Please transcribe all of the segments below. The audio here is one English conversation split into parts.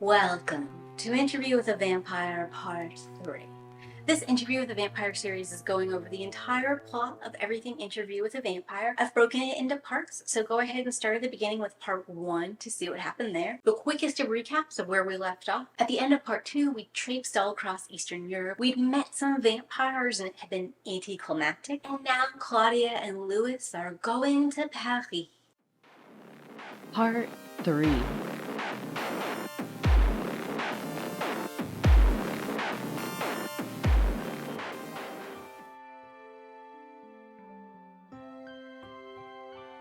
Welcome to Interview with a Vampire Part 3. This Interview with a Vampire series is going over the entire plot of everything Interview with a Vampire. I've broken it into parts, so go ahead and start at the beginning with Part 1 to see what happened there. The quickest of recaps of where we left off. At the end of Part 2, we traipsed all across Eastern Europe. We'd met some vampires and it had been anticlimactic. And now Claudia and Louis are going to Paris. Part 3.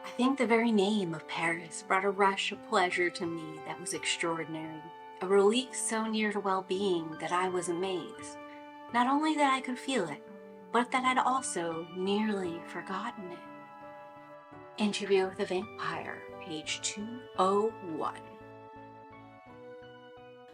I think the very name of Paris brought a rush of pleasure to me that was extraordinary, a relief so near to well-being that I was amazed. Not only that I could feel it, but that I'd also nearly forgotten it. Interview with a Vampire, page 201.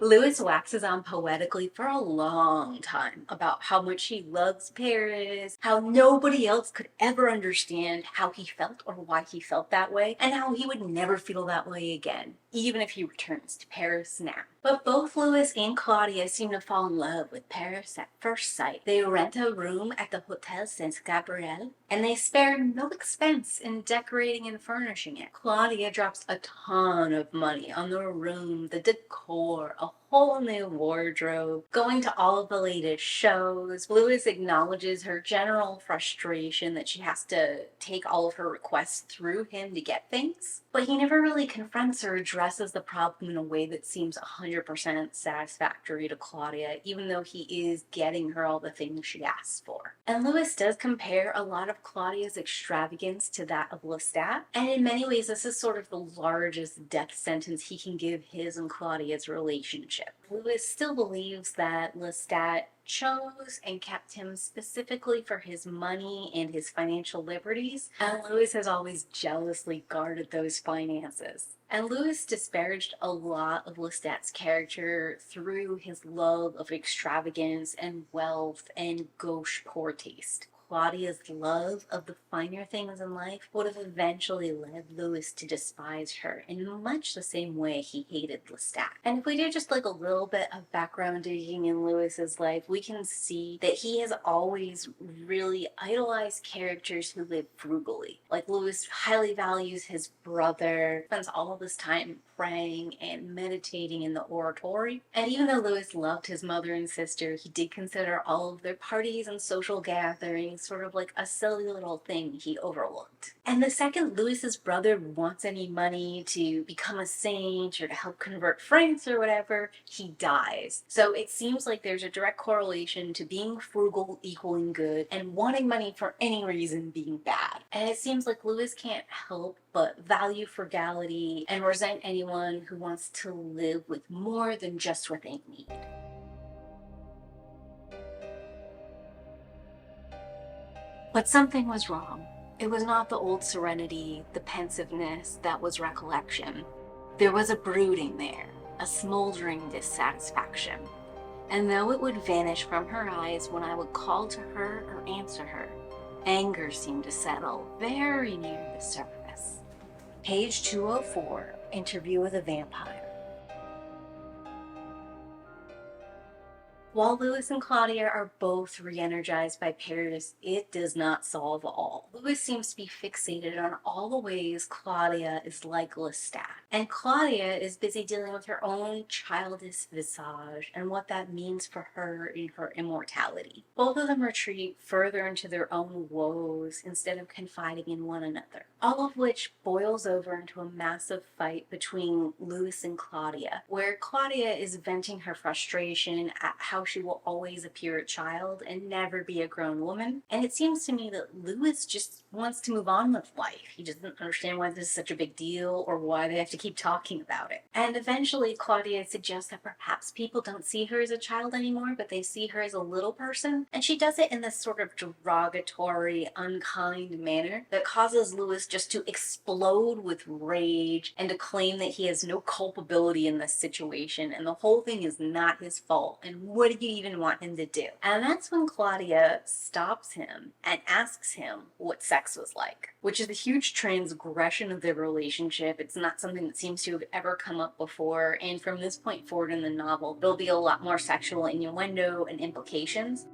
Louis waxes on poetically for a long time about how much he loves Paris, how nobody else could ever understand how he felt or why he felt that way, and how he would never feel that way again, even if he returns to Paris now. But both Louis and Claudia seem to fall in love with Paris at first sight. They rent a room at the Hotel Saint-Gabriel, and they spare no expense in decorating and furnishing it. Claudia drops a ton of money on the room, the decor, a whole new wardrobe, going to all of the latest shows. Louis acknowledges her general frustration that she has to take all of her requests through him to get things, but he never really confronts or addresses the problem in a way that seems 100% satisfactory to Claudia, even though he is getting her all the things she asks for. And Louis does compare a lot of Claudia's extravagance to that of Lestat, and in many ways this is sort of the largest death sentence he can give his and Claudia's relationship. Louis still believes that Lestat chose and kept him specifically for his money and his financial liberties, and Louis has always jealously guarded those finances. And Louis disparaged a lot of Lestat's character through his love of extravagance and wealth and gauche poor taste. Claudia's love of the finer things in life would have eventually led Louis to despise her in much the same way he hated Lestat. And if we do just like a little bit of background digging in Louis's life, we can see that he has always really idolized characters who live frugally. Like Louis highly values his brother, spends all of his time praying and meditating in the oratory. And even though Louis loved his mother and sister, he did consider all of their parties and social gatherings sort of like a silly little thing he overlooked. And the second Louis's brother wants any money to become a saint or to help convert France or whatever, he dies. So it seems like there's a direct correlation to being frugal equaling good and wanting money for any reason being bad. And it seems like Louis can't help but value frugality and resent anyone who wants to live with more than just what they need. But something was wrong. It was not the old serenity, the pensiveness that was recollection. There was a brooding there, a smoldering dissatisfaction. And though it would vanish from her eyes when I would call to her or answer her, anger seemed to settle very near the surface. Page 204, Interview with a Vampire. While Louis and Claudia are both re-energized by Paris, it does not solve all. Louis seems to be fixated on all the ways Claudia is like Lestat. And Claudia is busy dealing with her own childish visage and what that means for her in her immortality. Both of them retreat further into their own woes instead of confiding in one another. All of which boils over into a massive fight between Louis and Claudia, where Claudia is venting her frustration at how she will always appear a child and never be a grown woman. And it seems to me that Louis just wants to move on with life. He doesn't understand why this is such a big deal or why they have to keep talking about it. And eventually Claudia suggests that perhaps people don't see her as a child anymore, but they see her as a little person. And she does it in this sort of derogatory, unkind manner that causes Louis just to explode with rage and to claim that he has no culpability in this situation and the whole thing is not his fault. And what what do you even want him to do? And that's when Claudia stops him and asks him what sex was like, which is a huge transgression of their relationship. It's not something that seems to have ever come up before, and from this point forward in the novel, there'll be a lot more sexual innuendo and implications.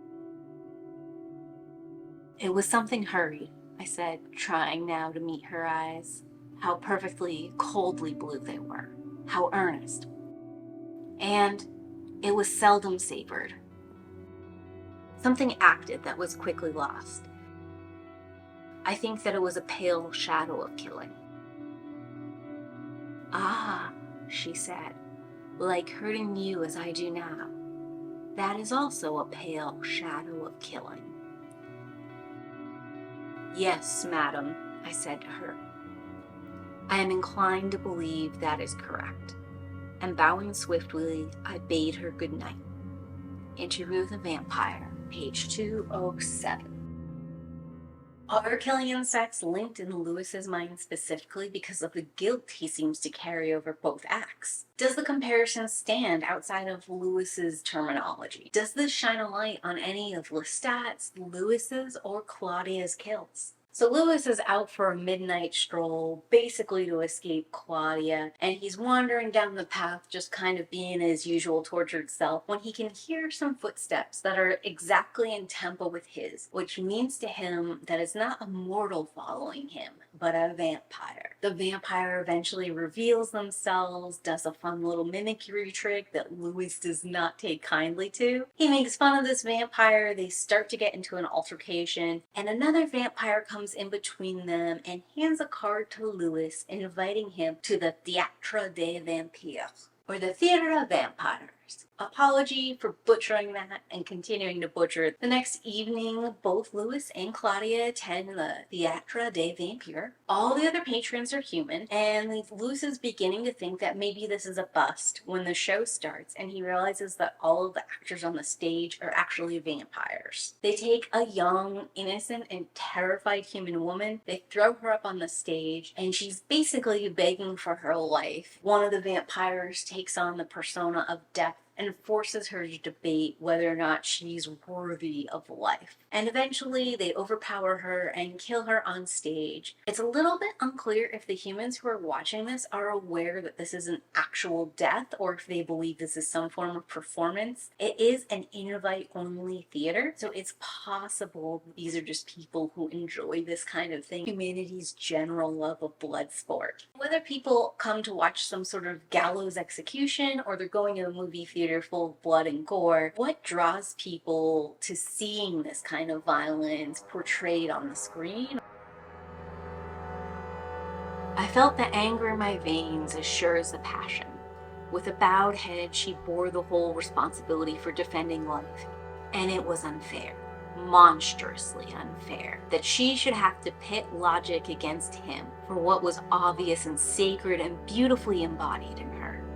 It was something hurried, I said, trying now to meet her eyes. How perfectly, coldly blue they were. How earnest. And it was seldom savored. Something acted that was quickly lost. I think that it was a pale shadow of killing. Ah, she said, like hurting you as I do now. That is also a pale shadow of killing. Yes, madam, I said to her. I am inclined to believe that is correct. And bowing swiftly, I bade her good night. Interview with a Vampire, page 207. Are killing and sex linked in Lewis's mind specifically because of the guilt he seems to carry over both acts? Does the comparison stand outside of Lewis's terminology? Does this shine a light on any of Lestat's, Lewis's, or Claudia's kills? So Lewis is out for a midnight stroll, basically to escape Claudia, and he's wandering down the path just kind of being his usual tortured self when he can hear some footsteps that are exactly in tempo with his, which means to him that it's not a mortal following him, but a vampire. The vampire eventually reveals themselves, does a fun little mimicry trick that Lewis does not take kindly to. He makes fun of this vampire, they start to get into an altercation, and another vampire comes in between them and hands a card to Lewis, inviting him to the Théâtre des Vampires, or the Theater of Vampires. Apology for butchering that and continuing to butcher it. The next evening, both Lewis and Claudia attend the Théâtre des Vampires. All the other patrons are human, and Lewis is beginning to think that maybe this is a bust when the show starts, and he realizes that all of the actors on the stage are actually vampires. They take a young, innocent, and terrified human woman, they throw her up on the stage, and she's basically begging for her life. One of the vampires takes on the persona of death and forces her to debate whether or not she's worthy of life. And eventually they overpower her and kill her on stage. It's a little bit unclear if the humans who are watching this are aware that this is an actual death or if they believe this is some form of performance. It is an invite-only theater, so it's possible these are just people who enjoy this kind of thing. Humanity's general love of blood sport. Whether people come to watch some sort of gallows execution or they're going to a movie theater full of blood and gore, what draws people to seeing this kind of violence portrayed on the screen? I felt the anger in my veins as sure as the passion. With a bowed head, she bore the whole responsibility for defending life. And it was unfair, monstrously unfair, that she should have to pit logic against him for what was obvious and sacred and beautifully embodied in her.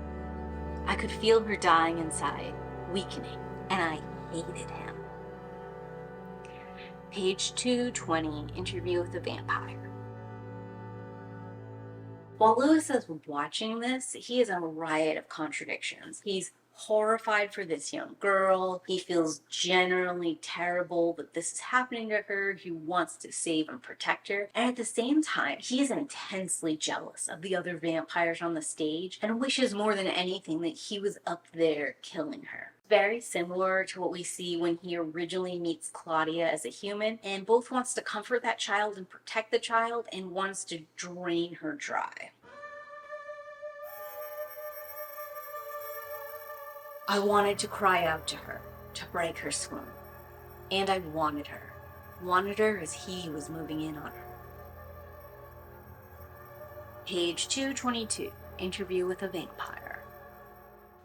I could feel her dying inside, weakening, and I hated him. Page 220, Interview with a Vampire. While Lewis is watching this, he is a riot of contradictions. He's horrified for this young girl. He feels generally terrible that this is happening to her. He wants to save and protect her. And at the same time, he is intensely jealous of the other vampires on the stage and wishes more than anything that he was up there killing her. Very similar to what we see when he originally meets Claudia as a human, and both wants to comfort that child and protect the child and wants to drain her dry. I wanted to cry out to her, to break her swoon. And I wanted her as he was moving in on her. Page 222, Interview with a Vampire.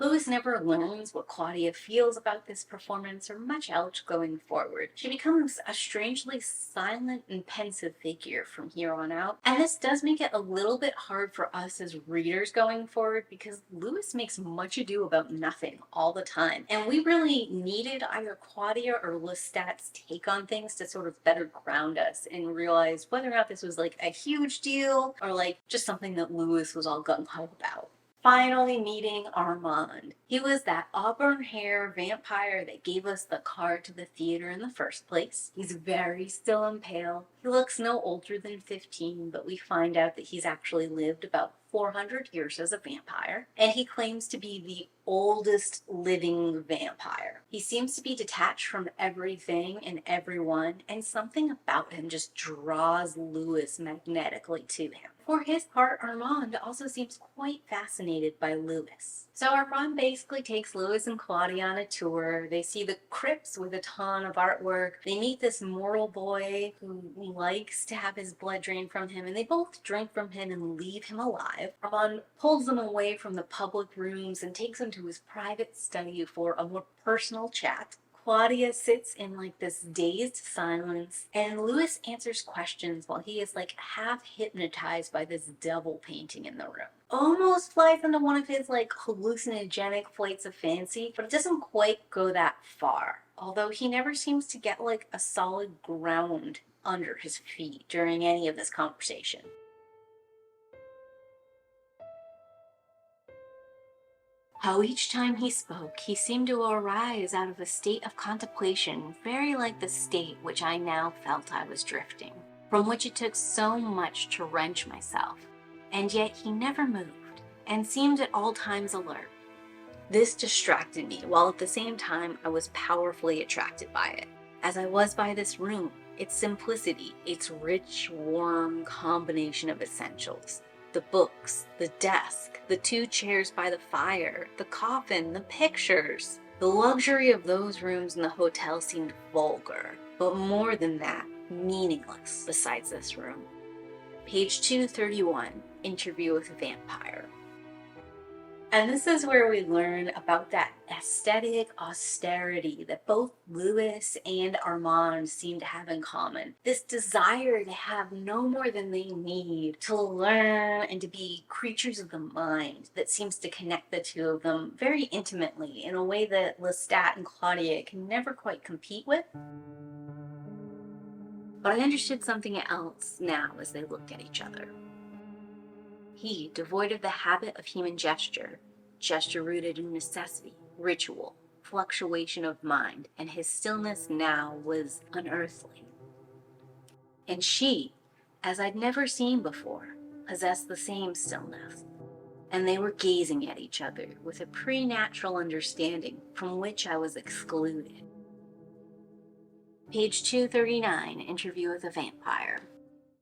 Lewis never learns what Claudia feels about this performance or much else going forward. She becomes a strangely silent and pensive figure from here on out. And this does make it a little bit hard for us as readers going forward because Lewis makes much ado about nothing all the time. And we really needed either Claudia or Lestat's take on things to sort of better ground us and realize whether or not this was like a huge deal or like just something that Lewis was all gung-ho about. Finally meeting Armand. He was that auburn hair vampire that gave us the card to the theater in the first place. He's very still and pale. He looks no older than 15, but we find out that he's actually lived about 400 years as a vampire, and he claims to be the oldest living vampire. He seems to be detached from everything and everyone, and something about him just draws Louis magnetically to him. For his part, Armand also seems quite fascinated by Louis. So Armand basically takes Louis and Claudia on a tour. They see the crypts with a ton of artwork. They meet this mortal boy who likes to have his blood drained from him, and they both drink from him and leave him alive. Armand pulls them away from the public rooms and takes them to his private study for a more personal chat. Claudia sits in like this dazed silence, and Louis answers questions while he is like half hypnotized by this devil painting in the room. Almost flies into one of his like hallucinogenic flights of fancy, but it doesn't quite go that far. Although he never seems to get like a solid ground under his feet during any of this conversation. How each time he spoke, he seemed to arise out of a state of contemplation, very like the state which I now felt I was drifting, from which it took so much to wrench myself. And yet he never moved, and seemed at all times alert. This distracted me, while at the same time I was powerfully attracted by it, as I was by this room, its simplicity, its rich, warm combination of essentials. The books, the desk, the 2 chairs by the fire, the coffin, the pictures. The luxury of those rooms in the hotel seemed vulgar, but more than that, meaningless besides this room. Page 231, Interview with a Vampire. And this is where we learn about that aesthetic austerity that both Louis and Armand seem to have in common. This desire to have no more than they need, to learn and to be creatures of the mind that seems to connect the two of them very intimately in a way that Lestat and Claudia can never quite compete with. But I understood something else now as they looked at each other. He, devoid of the habit of human gesture rooted in necessity, ritual, fluctuation of mind, and his stillness now was unearthly. And she, as I'd never seen before, possessed the same stillness. And they were gazing at each other with a preternatural understanding from which I was excluded. Page 239, Interview with a Vampire.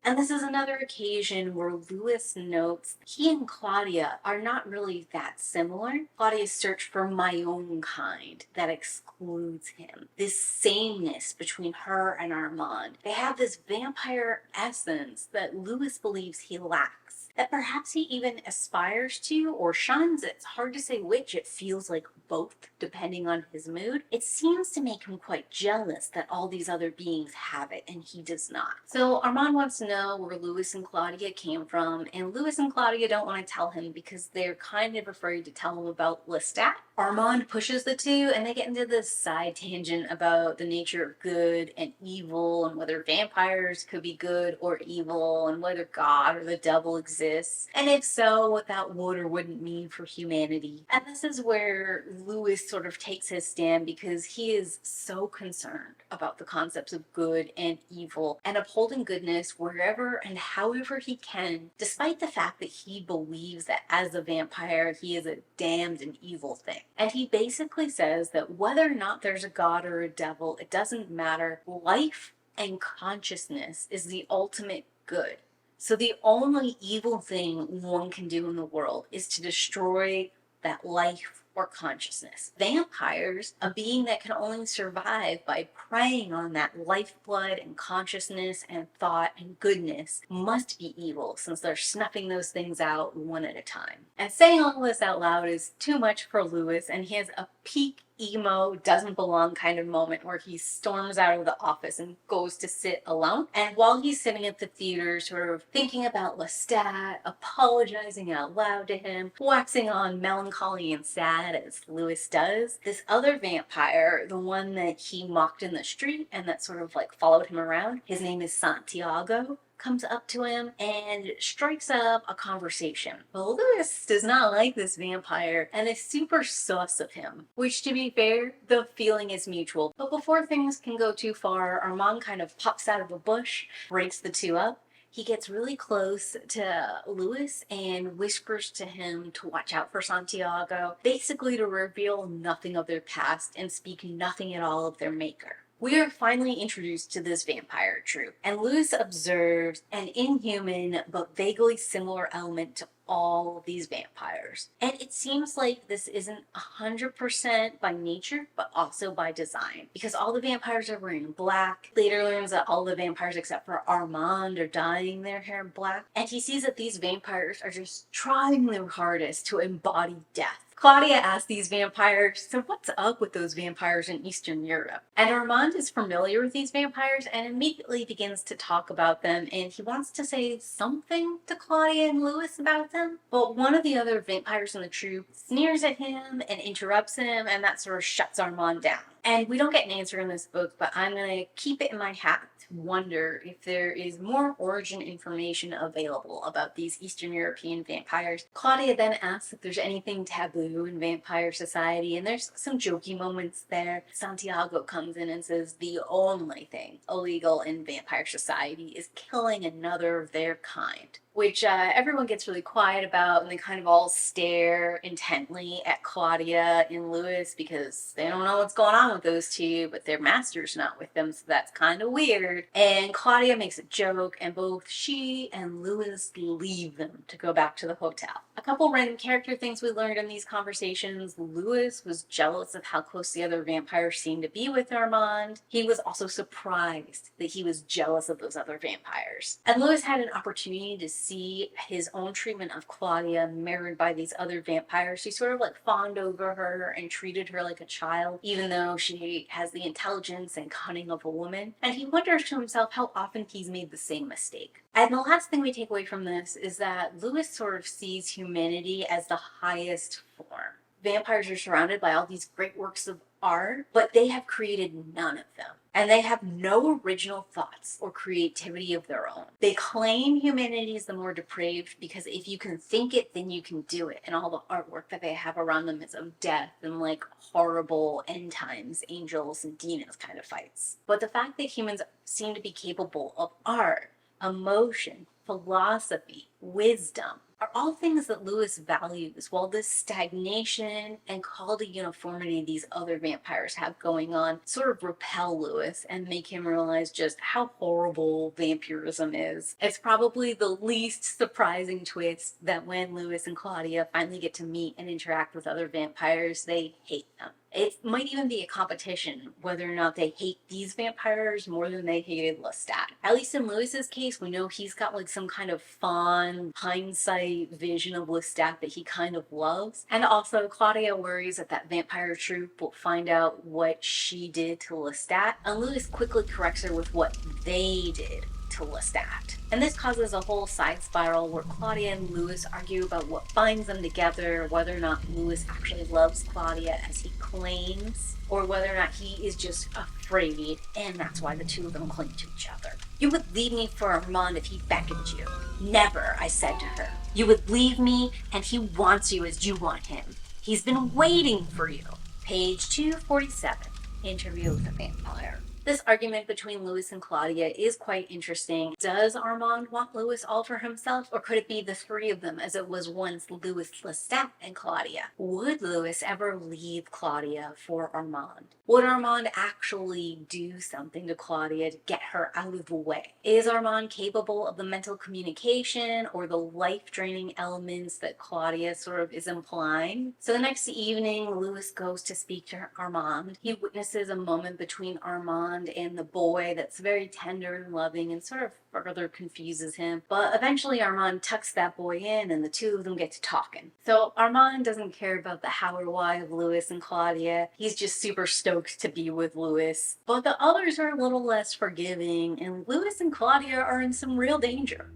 And this is another occasion where Louis notes he and Claudia are not really that similar. Claudia's search for my own kind that excludes him. This sameness between her and Armand. They have this vampire essence that Louis believes he lacks, that perhaps he even aspires to or shuns. It's hard to say which. It feels like both, depending on his mood. It seems to make him quite jealous that all these other beings have it and he does not. So Armand wants to know where Louis and Claudia came from, and Louis and Claudia don't want to tell him because they're kind of afraid to tell him about Lestat. Armand pushes the two, and they get into this side tangent about the nature of good and evil, and whether vampires could be good or evil, and whether God or the devil exists, and if so, what that would or wouldn't mean for humanity. And this is where Louis sort of takes his stand because he is so concerned about the concepts of good and evil and upholding goodness wherever and however he can, despite the fact that he believes that as a vampire he is a damned and evil thing. And he basically says that whether or not there's a god or a devil, it doesn't matter. Life and consciousness is the ultimate good. So the only evil thing one can do in the world is to destroy that life or consciousness. Vampires, a being that can only survive by preying on that lifeblood and consciousness and thought and goodness, must be evil since they're snuffing those things out one at a time. And saying all this out loud is too much for Louis, and he has a peak emo doesn't belong kind of moment where he storms out of the office and goes to sit alone. And while he's sitting at the theater sort of thinking about Lestat, apologizing out loud to him, waxing on melancholy and sad as Louis does, this other vampire, the one that he mocked in the street and that sort of like followed him around, his name is Santiago. comes up to him and strikes up a conversation. But Louis does not like this vampire and is super sus of him, which, to be fair, the feeling is mutual. But before things can go too far, Armand kind of pops out of a bush, breaks the two up. He gets really close to Louis and whispers to him to watch out for Santiago, basically to reveal nothing of their past and speak nothing at all of their maker. We are finally introduced to this vampire troupe, and Louis observes an inhuman but vaguely similar element to all these vampires. And it seems like this isn't 100% by nature, but also by design. Because all the vampires are wearing black. Later learns that all the vampires except for Armand are dyeing their hair black. And he sees that these vampires are just trying their hardest to embody death. Claudia asks these vampires, so what's up with those vampires in Eastern Europe? And Armand is familiar with these vampires and immediately begins to talk about them, and he wants to say something to Claudia and Louis about them. But one of the other vampires in the troupe sneers at him and interrupts him, and that sort of shuts Armand down. And we don't get an answer in this book, but I'm going to keep it in my hat to wonder if there is more origin information available about these Eastern European vampires. Claudia then asks if there's anything taboo in vampire society, and there's some jokey moments there. Santiago comes in and says the only thing illegal in vampire society is killing another of their kind, which everyone gets really quiet about, and they kind of all stare intently at Claudia and Louis because they don't know what's going on with those two, but their master's not with them, so that's kind of weird. And Claudia makes a joke, and both she and Louis leave them to go back to the hotel. A couple random character things we learned in these conversations. Louis was jealous of how close the other vampires seemed to be with Armand. He was also surprised that he was jealous of those other vampires. And Louis had an opportunity to see his own treatment of Claudia mirrored by these other vampires. He sort of like fawned over her and treated her like a child, even though she has the intelligence and cunning of a woman. And he wonders to himself how often he's made the same mistake. And the last thing we take away from this is that Louis sort of sees humanity as the highest form. Vampires are surrounded by all these great works of art, but they have created none of them. And they have no original thoughts or creativity of their own. They claim humanity is the more depraved because if you can think it, then you can do it. And all the artwork that they have around them is of death and like horrible end times, angels and demons kind of fights. But the fact that humans seem to be capable of art, emotion, philosophy, wisdom, are all things that Louis values, while this stagnation and call to uniformity these other vampires have going on sort of repel Louis and make him realize just how horrible vampirism is. It's probably the least surprising twist that when Louis and Claudia finally get to meet and interact with other vampires, they hate them. It might even be a competition whether or not they hate these vampires more than they hated Lestat. At least in Louis's case, we know he's got like some kind of fond hindsight vision of Lestat that he kind of loves. And also Claudia worries that that vampire troupe will find out what she did to Lestat, and Louis quickly corrects her with what they did to Lestat. And this causes a whole side spiral where Claudia and Louis argue about what binds them together, whether or not Louis actually loves Claudia as he claims, or whether or not he is just afraid, and that's why the two of them cling to each other. You would leave me for Armand if he beckoned you. Never, I said to her. You would leave me, and he wants you as you want him. He's been waiting for you. Page 247, interview with a vampire. This argument between Louis and Claudia is quite interesting. Does Armand want Louis all for himself, or could it be the three of them as it was once Louis, Lestat, and Claudia? Would Louis ever leave Claudia for Armand? Would Armand actually do something to Claudia to get her out of the way? Is Armand capable of the mental communication or the life-draining elements that Claudia sort of is implying? So the next evening, Louis goes to speak to Armand. He witnesses a moment between Armand and the boy that's very tender and loving and sort of further confuses him. But eventually Armand tucks that boy in and the two of them get to talking. So Armand doesn't care about the how or why of Louis and Claudia. He's just super stoked to be with Louis. But the others are a little less forgiving, and Louis and Claudia are in some real danger.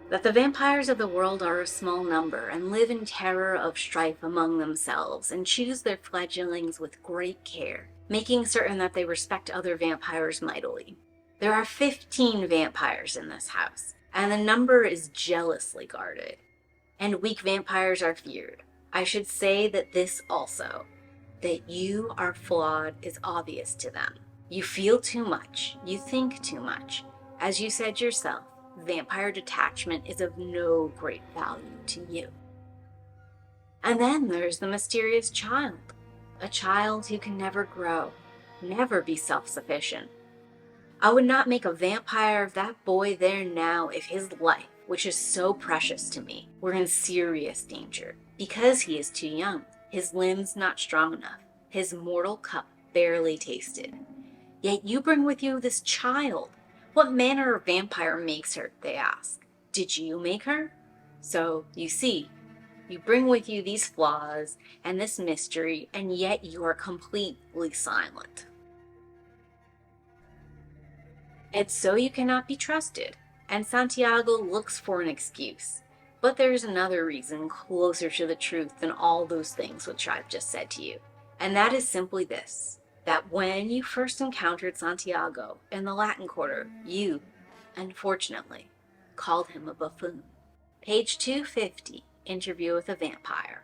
That the vampires of the world are a small number and live in terror of strife among themselves and choose their fledglings with great care. making certain that they respect other vampires mightily. There are 15 vampires in this house, and the number is jealously guarded. And weak vampires are feared. I should say that this also, that you are flawed, is obvious to them. You feel too much, you think too much. As you said yourself, vampire detachment is of no great value to you. And then there's the mysterious child, a child who can never grow, never be self-sufficient. I would not make a vampire of that boy there now if his life, which is so precious to me, were in serious danger. Because he is too young, his limbs not strong enough, his mortal cup barely tasted. Yet you bring with you this child. What manner of vampire makes her, they ask. Did you make her? So, you see, you bring with you these flaws and this mystery, and yet you are completely silent. And so you cannot be trusted, and Santiago looks for an excuse. But there's another reason closer to the truth than all those things which I've just said to you, and that is simply this, that when you first encountered Santiago in the Latin Quarter, you, unfortunately, called him a buffoon. Page 250, Interview with a Vampire.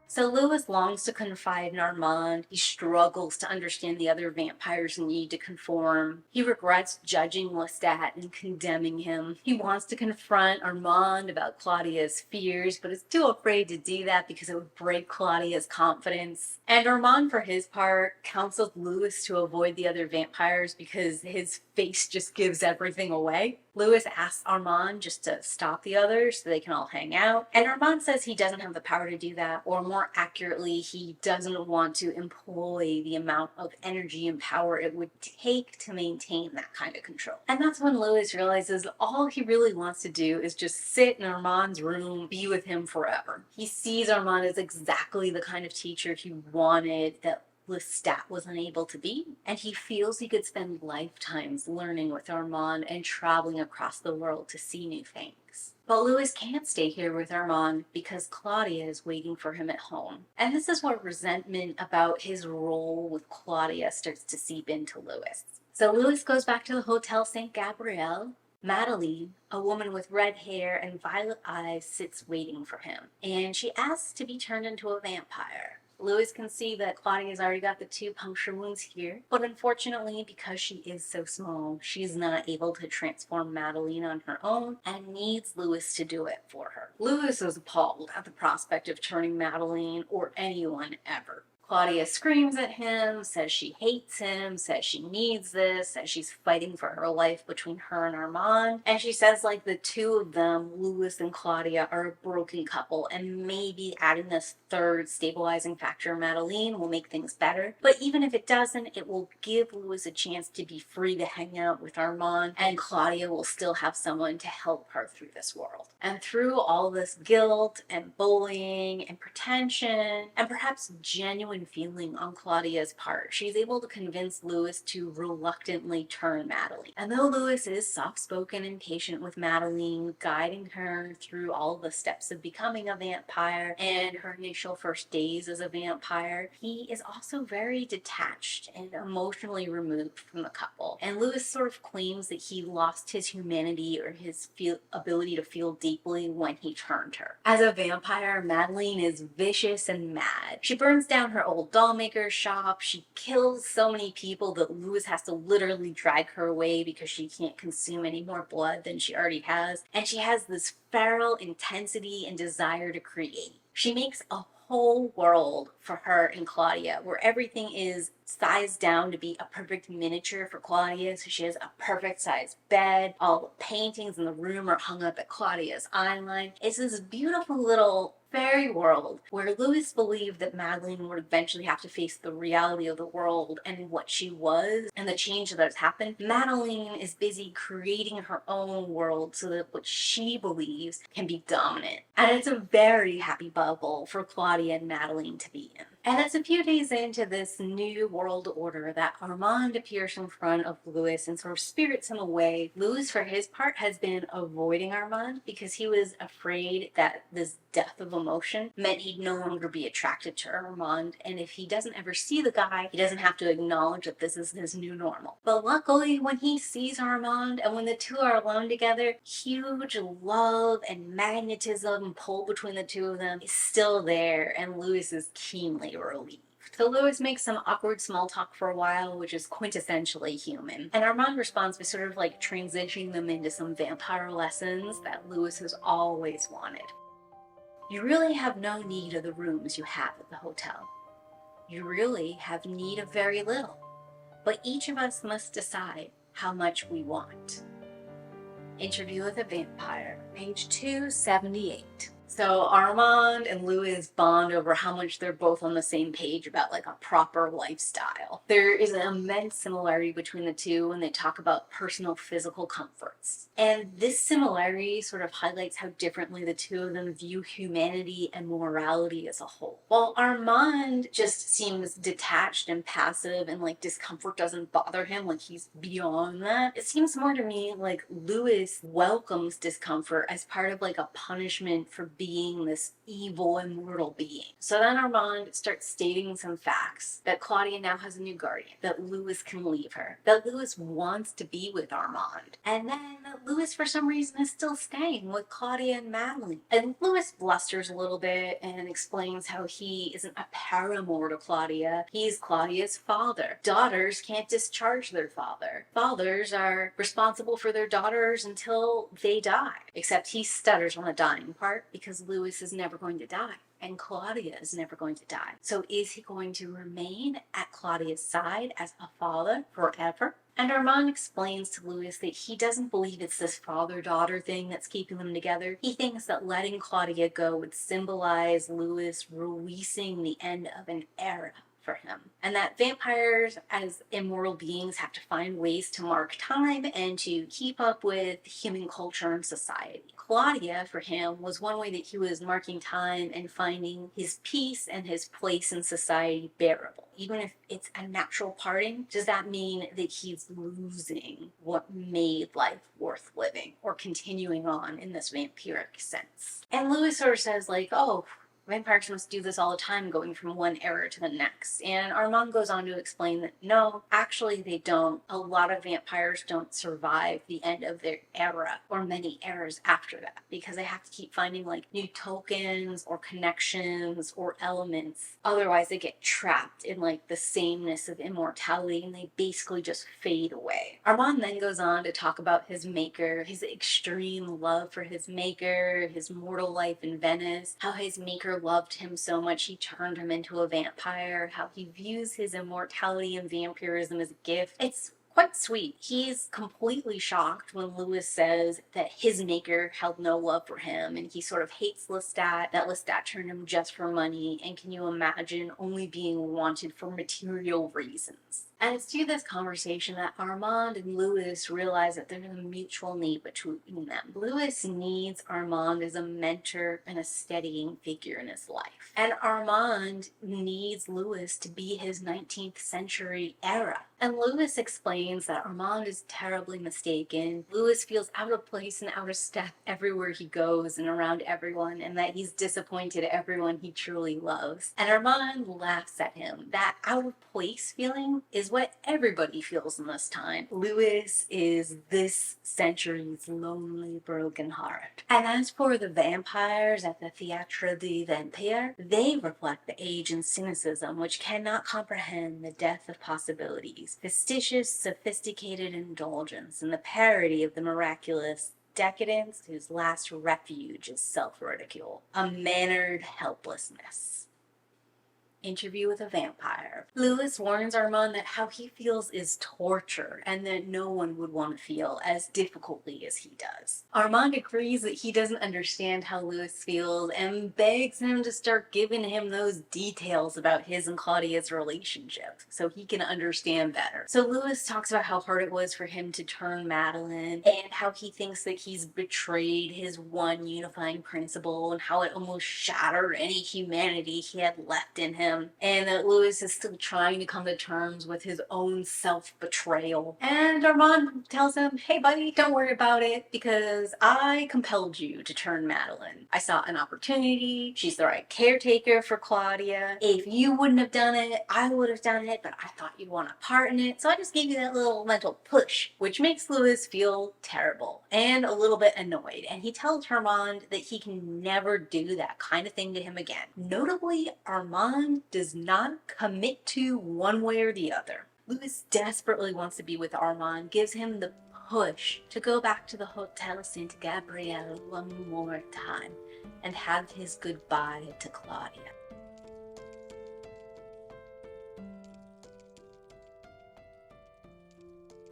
So Louis longs to confide in Armand. He struggles to understand the other vampires' need to conform. He regrets judging Lestat and condemning him. He wants to confront Armand about Claudia's fears, but is too afraid to do that because it would break Claudia's confidence. And Armand, for his part, counsels Louis to avoid the other vampires because his face just gives everything away. Louis asks Armand just to stop the others so they can all hang out. And Armand says he doesn't have the power to do that, or more accurately, he doesn't want to employ the amount of energy and power it would take to maintain that kind of control. And that's when Louis realizes all he really wants to do is just sit in Armand's room, be with him forever. He sees Armand as exactly the kind of teacher he wanted, that Lestat was unable to be, and he feels he could spend lifetimes learning with Armand and traveling across the world to see new things. But Louis can't stay here with Armand because Claudia is waiting for him at home. And this is where resentment about his role with Claudia starts to seep into Louis. So Louis goes back to the Hotel St. Gabriel. Madeleine, a woman with red hair and violet eyes, sits waiting for him, and she asks to be turned into a vampire. Louis can see that Claudia's already got the 2 puncture wounds here, but unfortunately, because she is so small, she's not able to transform Madeleine on her own and needs Louis to do it for her. Louis is appalled at the prospect of turning Madeleine, or anyone ever. Claudia screams at him, says she hates him, says she needs this, says she's fighting for her life between her and Armand. And she says like the 2 of them, Louis and Claudia, are a broken couple, and maybe adding this 3rd stabilizing factor, Madeleine, will make things better. But even if it doesn't, it will give Louis a chance to be free to hang out with Armand, and Claudia will still have someone to help her through this world. And through all this guilt and bullying and pretension and perhaps genuine feeling on Claudia's part, she's able to convince Louis to reluctantly turn Madeleine. And though Louis is soft-spoken and patient with Madeleine, guiding her through all the steps of becoming a vampire and her initial first days as a vampire, he is also very detached and emotionally removed from the couple. And Louis sort of claims that he lost his humanity or his ability to feel deeply when he turned her. As a vampire, Madeleine is vicious and mad. She burns down her old dollmaker shop. She kills so many people that Louis has to literally drag her away because she can't consume any more blood than she already has. And she has this feral intensity and desire to create. She makes a whole world for her and Claudia, where everything is sized down to be a perfect miniature for Claudia. So she has a perfect sized bed. All the paintings in the room are hung up at Claudia's eyeline. It's this beautiful little fairy world where Louis believed that Madeleine would eventually have to face the reality of the world and what she was and the change that has happened. Madeleine is busy creating her own world so that what she believes can be dominant. And it's a very happy bubble for Claudia and Madeleine to be in. And it's a few days into this new world order that Armand appears in front of Louis and sort of spirits him away. Louis, for his part, has been avoiding Armand because he was afraid that this death of emotion meant he'd no longer be attracted to Armand. And if he doesn't ever see the guy, he doesn't have to acknowledge that this is his new normal. But luckily, when he sees Armand and when the two are alone together, huge love and magnetism pull between the two of them is still there, and Louis is keenly relieved. So Louis makes some awkward small talk for a while, which is quintessentially human. And Armand responds by sort of like transitioning them into some vampire lessons that Louis has always wanted. You really have no need of the rooms you have at the hotel. You really have need of very little. But each of us must decide how much we want. Interview with a Vampire, page 278. So Armand and Louis bond over how much they're both on the same page about like a proper lifestyle. There is an immense similarity between the two when they talk about personal physical comforts. And this similarity sort of highlights how differently the two of them view humanity and morality as a whole. While Armand just seems detached and passive and like discomfort doesn't bother him, like he's beyond that, it seems more to me like Louis welcomes discomfort as part of like a punishment for being this evil immortal being. So then Armand starts stating some facts: that Claudia now has a new guardian, that Louis can leave her, that Louis wants to be with Armand, and then that Louis for some reason is still staying with Claudia and Madeleine. And Louis blusters a little bit and explains how he isn't a paramour to Claudia, he's Claudia's father. Daughters can't discharge their father. Fathers are responsible for their daughters until they die. Except he stutters on the dying part because Louis is never going to die. And Claudia is never going to die. So is he going to remain at Claudia's side as a father forever? And Armand explains to Louis that he doesn't believe it's this father-daughter thing that's keeping them together. He thinks that letting Claudia go would symbolize Louis releasing the end of an era for him, and that vampires as immortal beings have to find ways to mark time and to keep up with human culture and society. Claudia, for him, was one way that he was marking time and finding his peace and his place in society bearable. Even if it's a natural parting, does that mean that he's losing what made life worth living or continuing on in this vampiric sense? And Louis sort of says like, oh, vampires must do this all the time, going from one era to the next. And Armand goes on to explain that no, actually they don't. A lot of vampires don't survive the end of their era or many eras after that because they have to keep finding like new tokens or connections or elements. Otherwise they get trapped in like the sameness of immortality and they basically just fade away. Armand then goes on to talk about his maker, his extreme love for his maker, his mortal life in Venice, how his maker loved him so much he turned him into a vampire, how he views his immortality and vampirism as a gift. It's quite sweet. He's completely shocked when Louis says that his maker held no love for him, and he sort of hates Lestat, that Lestat turned him just for money, and can you imagine only being wanted for material reasons? And it's through this conversation that Armand and Louis realize that there's a mutual need between them. Louis needs Armand as a mentor and a steadying figure in his life. And Armand needs Louis to be his 19th century era. And Louis explains that Armand is terribly mistaken. Louis feels out of place and out of step everywhere he goes and around everyone, and that he's disappointed everyone he truly loves. And Armand laughs at him. That out of place feeling is what everybody feels in this time. Louis is this century's lonely, broken heart. And as for the vampires at the Théâtre des Vampires, they reflect the age and cynicism which cannot comprehend the depth of possibilities, fastidious, sophisticated indulgence, and the parody of the miraculous, decadence whose last refuge is self-ridicule, a mannered helplessness. Interview with a Vampire. Louis warns Armand that how he feels is torture and that no one would want to feel as difficultly as he does. Armand agrees that he doesn't understand how Louis feels and begs him to start giving him those details about his and Claudia's relationship so he can understand better. So Louis talks about how hard it was for him to turn Madeleine and how he thinks that he's betrayed his one unifying principle and how it almost shattered any humanity he had left in him. him, and that Louis is still trying to come to terms with his own self-betrayal. And Armand tells him, hey buddy, don't worry about it, because I compelled you to turn Madeleine. I saw an opportunity. She's the right caretaker for Claudia. If you wouldn't have done it, I would have done it, but I thought you'd want a part in it, so I just gave you that little mental push, which makes Louis feel terrible and a little bit annoyed, and he tells Armand that he can never do that kind of thing to him again. Notably, Armand does not commit to one way or the other. Louis desperately wants to be with Armand, gives him the push to go back to the Hotel Saint Gabriel one more time and have his goodbye to Claudia.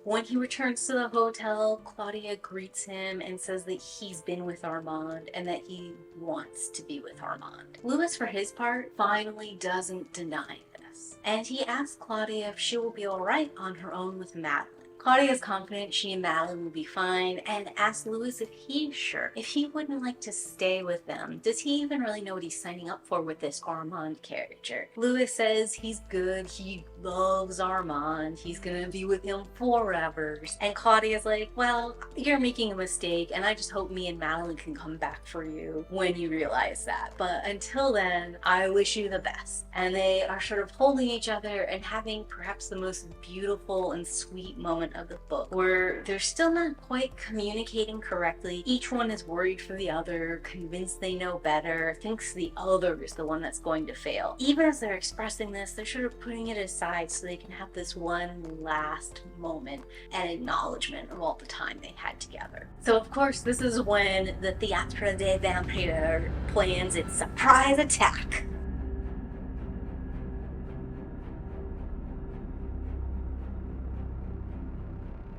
When he returns to the hotel, Claudia greets him and says that he's been with Armand and that he wants to be with Armand. Louis, for his part, finally doesn't deny this, and he asks Claudia if she will be alright on her own with Madeleine. Claudia is confident she and Madeleine will be fine and asks Louis if he's sure, if he wouldn't like to stay with them. Does he even really know what he's signing up for with this Armand character? Louis says he's good, he loves Armand, he's gonna be with him forever. And Claudia's like, well, you're making a mistake and I just hope me and Madeleine can come back for you when you realize that. But until then, I wish you the best. And they are sort of holding each other and having perhaps the most beautiful and sweet moment of the book, where they're still not quite communicating correctly. Each one is worried for the other, convinced they know better, thinks the other is the one that's going to fail. Even as they're expressing this, they're sort of putting it aside so they can have this one last moment and acknowledgement of all the time they had together. So of course, this is when the Théâtre des Vampires plans its surprise attack.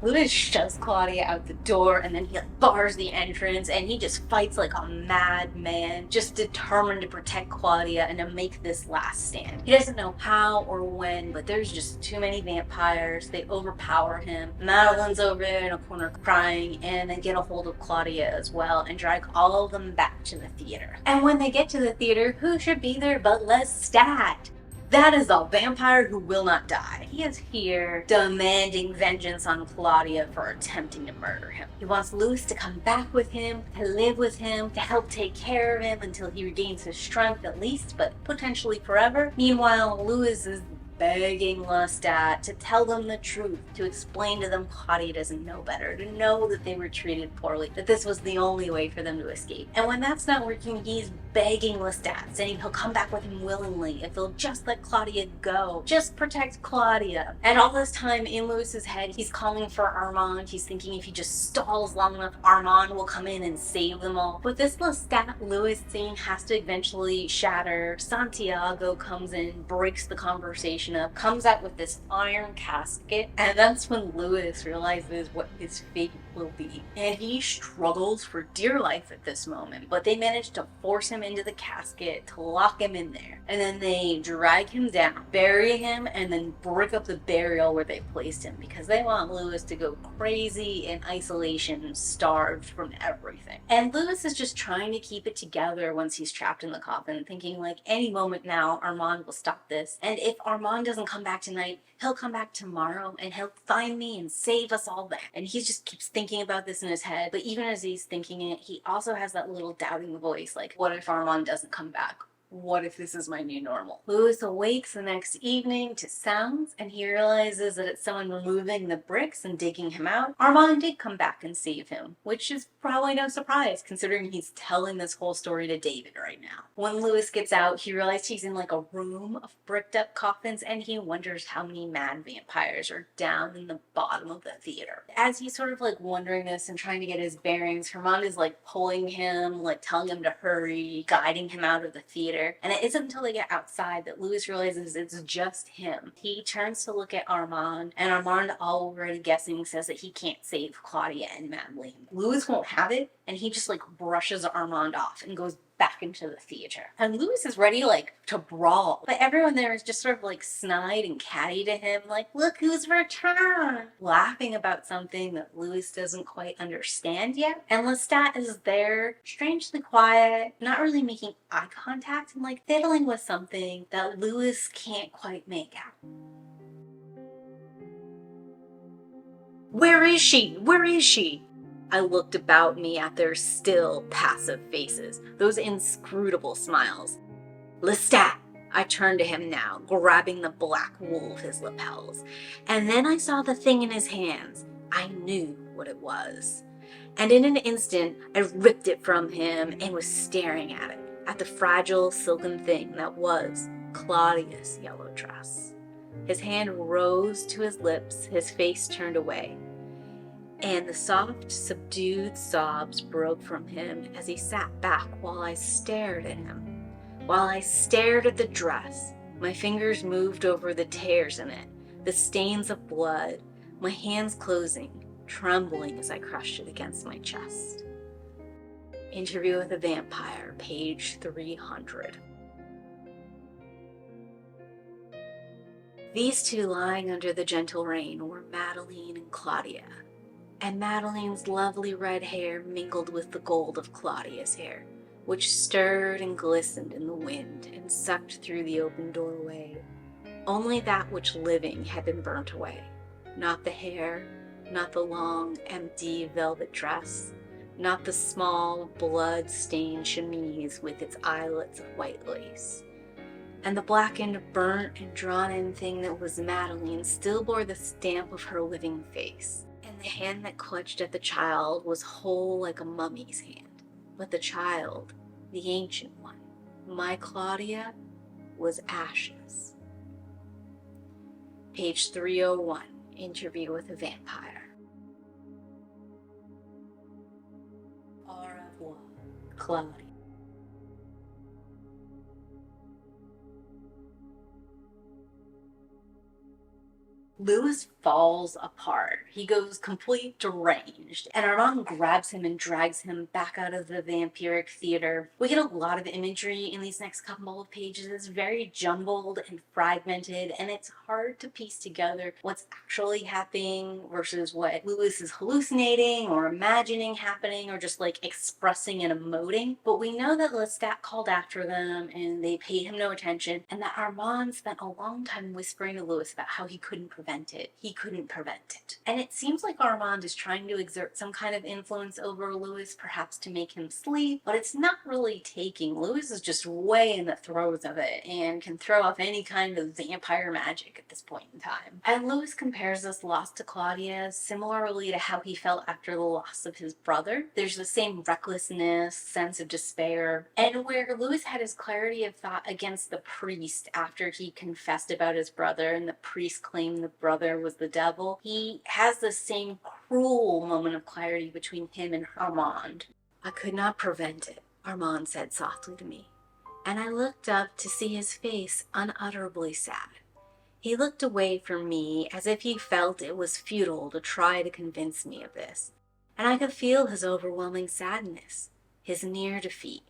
Louis shoves Claudia out the door and then he bars the entrance and he just fights like a madman, just determined to protect Claudia and to make this last stand. He doesn't know how or when, but there's just too many vampires. They overpower him. Madeleine's over there in a corner crying, and they get a hold of Claudia as well and drag all of them back to the theater. And when they get to the theater, who should be there but Lestat? That is the vampire who will not die. He is here demanding vengeance on Claudia for attempting to murder him. He wants Louis to come back with him, to live with him, to help take care of him until he regains his strength at least, but potentially forever. Meanwhile, Louis is begging Lestat to tell them the truth, to explain to them Claudia doesn't know better, to know that they were treated poorly, that this was the only way for them to escape. And when that's not working, he's begging Lestat, saying he'll come back with him willingly if he'll just let Claudia go. Just protect Claudia. And all this time in Louis's head, he's calling for Armand. He's thinking if he just stalls long enough, Armand will come in and save them all. But this Lestat-Louis scene has to eventually shatter. Santiago comes in, breaks the conversation up, comes out with this iron casket, and that's when Louis realizes what his fate will be. And he struggles for dear life at this moment, but they manage to force him into the casket, to lock him in there. And then they drag him down, bury him, and then break up the burial where they placed him, because they want Louis to go crazy in isolation, starved from everything. And Louis is just trying to keep it together once he's trapped in the coffin, thinking like any moment now Armand will stop this. And if Armand doesn't come back tonight, he'll come back tomorrow and he'll find me and save us all then. And he just keeps thinking about this in his head, but even as he's thinking it, he also has that little doubting voice, like, what if Armand doesn't come back? What if this is my new normal? Louis awakes the next evening to sounds, and he realizes that it's someone removing the bricks and digging him out. Armand did come back and save him, which is probably no surprise considering he's telling this whole story to David right now. When Louis gets out, he realizes he's in like a room of bricked up coffins, and he wonders how many mad vampires are down in the bottom of the theater. As he's sort of like wondering this and trying to get his bearings, Armand is like pulling him, like telling him to hurry, guiding him out of the theater. And it isn't until they get outside that Louis realizes it's just him. He turns to look at Armand, and Armand, already guessing, says that he can't save Claudia and Madeleine. Louis won't have it, and he just like brushes Armand off and goes back into the theater. And Louis is ready, to brawl. But everyone there is just sort of, snide and catty to him, look who's returned! Laughing about something that Louis doesn't quite understand yet. And Lestat is there, strangely quiet, not really making eye contact, and, fiddling with something that Louis can't quite make out. Where is she? Where is she? I looked about me at their still, passive faces, those inscrutable smiles. Lestat! I turned to him now, grabbing the black wool of his lapels. And then I saw the thing in his hands. I knew what it was. And in an instant, I ripped it from him and was staring at it, at the fragile, silken thing that was Claudia's yellow dress. His hand rose to his lips, his face turned away. And the soft, subdued sobs broke from him as he sat back while I stared at him. While I stared at the dress, my fingers moved over the tears in it, the stains of blood, my hands closing, trembling as I crushed it against my chest. Interview with a Vampire, page 300. These two lying under the gentle rain were Madeleine and Claudia. And Madeleine's lovely red hair mingled with the gold of Claudia's hair, which stirred and glistened in the wind and sucked through the open doorway. Only that which living had been burnt away, not the hair, not the long, empty velvet dress, not the small, blood-stained chemise with its eyelets of white lace. And the blackened, burnt, and drawn-in thing that was Madeleine still bore the stamp of her living face. And the hand that clutched at the child was whole like a mummy's hand. But the child, the ancient one, my Claudia, was ashes. Page 301, Interview with a Vampire. Au revoir, Claudia. Louis falls apart. He goes complete deranged, and Armand grabs him and drags him back out of the vampiric theater. We get a lot of imagery in these next couple of pages. It's very jumbled and fragmented, and it's hard to piece together what's actually happening versus what Louis is hallucinating or imagining happening or just expressing and emoting. But we know that Lestat called after them and they paid him no attention, and that Armand spent a long time whispering to Louis about how he couldn't prevent it. He couldn't prevent it. And it seems like Armand is trying to exert some kind of influence over Louis, perhaps to make him sleep, but it's not really taking. Louis is just way in the throes of it and can throw off any kind of vampire magic at this point in time. And Louis compares this loss to Claudia similarly to how he felt after the loss of his brother. There's the same recklessness, sense of despair, and where Louis had his clarity of thought against the priest after he confessed about his brother and the priest claimed the brother was the devil, he has the same cruel moment of clarity between him and Armand. I could not prevent it, Armand said softly to me, and I looked up to see his face unutterably sad. He looked away from me as if he felt it was futile to try to convince me of this, and I could feel his overwhelming sadness, his near defeat.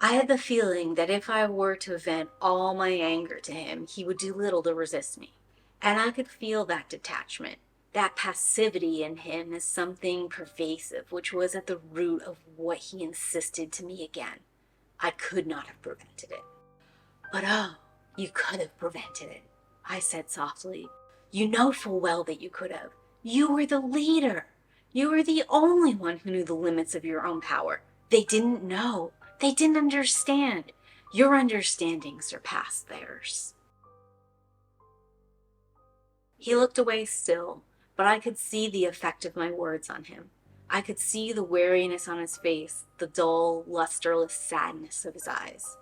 I had the feeling that if I were to vent all my anger to him, he would do little to resist me. And I could feel that detachment, that passivity in him as something pervasive, which was at the root of what he insisted to me again. I could not have prevented it. But oh, you could have prevented it, I said softly. You know full well that you could have. You were the leader. You were the only one who knew the limits of your own power. They didn't know. They didn't understand. Your understanding surpassed theirs. He looked away still, but I could see the effect of my words on him. I could see the weariness on his face, the dull, lusterless sadness of his eyes.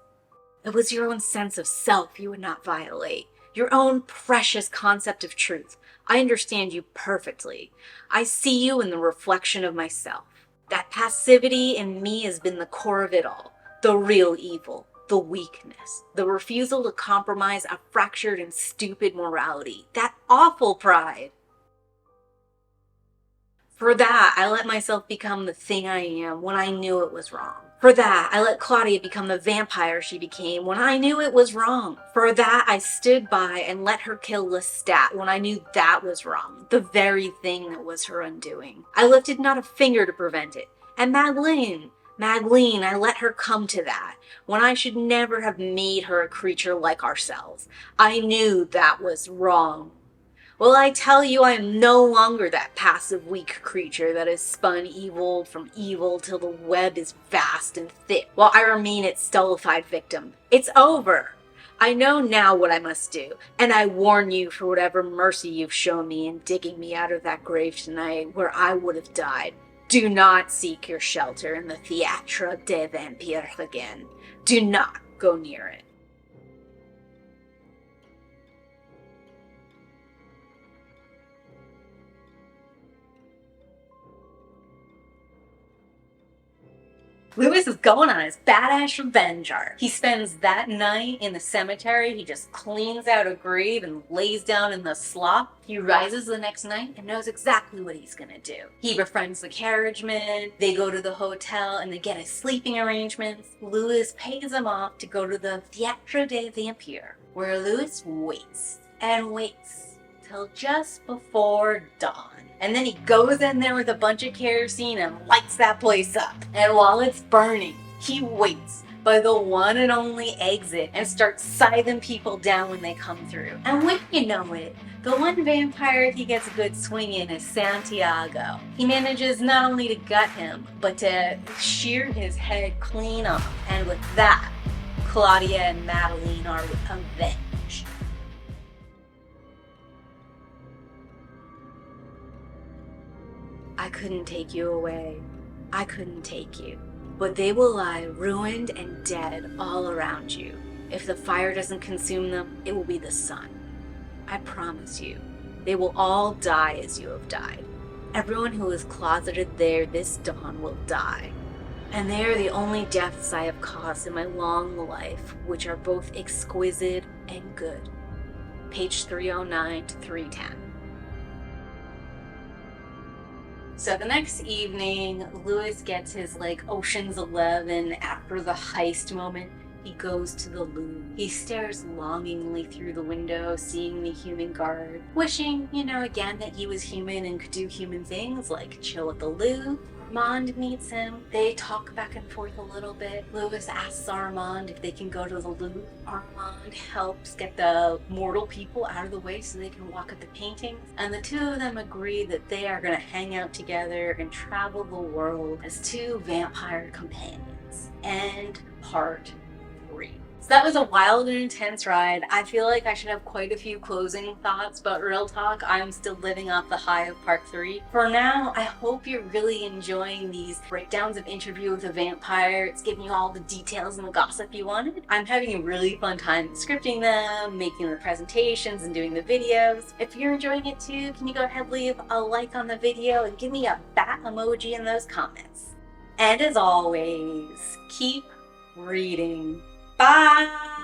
It was your own sense of self you would not violate, your own precious concept of truth. I understand you perfectly. I see you in the reflection of myself. That passivity in me has been the core of it all, the real evil. The weakness, the refusal to compromise a fractured and stupid morality, that awful pride. For that, I let myself become the thing I am when I knew it was wrong. For that, I let Claudia become the vampire she became when I knew it was wrong. For that, I stood by and let her kill Lestat when I knew that was wrong, the very thing that was her undoing. I lifted not a finger to prevent it. And Madeleine, I let her come to that, when I should never have made her a creature like ourselves. I knew that was wrong. Well, I tell you, I am no longer that passive, weak creature that is spun evil from evil till the web is vast and thick, while I remain its stultified victim. It's over. I know now what I must do, and I warn you for whatever mercy you've shown me in digging me out of that grave tonight where I would have died. Do not seek your shelter in the Théâtre des Vampires again. Do not go near it. Louis is going on his badass revenge arc. He spends that night in the cemetery. He just cleans out a grave and lays down in the slop. He rises the next night and knows exactly what he's gonna do. He befriends the carriageman. They go to the hotel and they get his sleeping arrangements. Louis pays him off to go to the Théâtre des Vampires, where Louis waits and waits till just before dawn. And then he goes in there with a bunch of kerosene and lights that place up. And while it's burning, he waits by the one and only exit and starts scything people down when they come through. And when you know it, the one vampire he gets a good swing in is Santiago. He manages not only to gut him, but to shear his head clean off. And with that, Claudia and Madeleine are avenged. I couldn't take you away. I couldn't take you. But they will lie ruined and dead all around you. If the fire doesn't consume them, it will be the sun. I promise you, they will all die as you have died. Everyone who is closeted there this dawn will die. And they are the only deaths I have caused in my long life, which are both exquisite and good. Page 309 to 310. So the next evening, Louis gets his Ocean's 11 after the heist moment. He goes to the Louvre. He stares longingly through the window, seeing the human guard, wishing, again that he was human and could do human things like chill at the Louvre. Armand meets him. They talk back and forth a little bit. Louis asks Armand if they can go to the Louvre. Armand helps get the mortal people out of the way so they can walk at the paintings. And the two of them agree that they are going to hang out together and travel the world as two vampire companions. End part 3. So that was a wild and intense ride. I feel like I should have quite a few closing thoughts, but real talk, I'm still living off the high of part 3. For now, I hope you're really enjoying these breakdowns of Interview with a Vampire. It's giving you all the details and the gossip you wanted. I'm having a really fun time scripting them, making the presentations, and doing the videos. If you're enjoying it too, can you go ahead and leave a like on the video and give me a bat emoji in those comments. And as always, keep reading. Bye!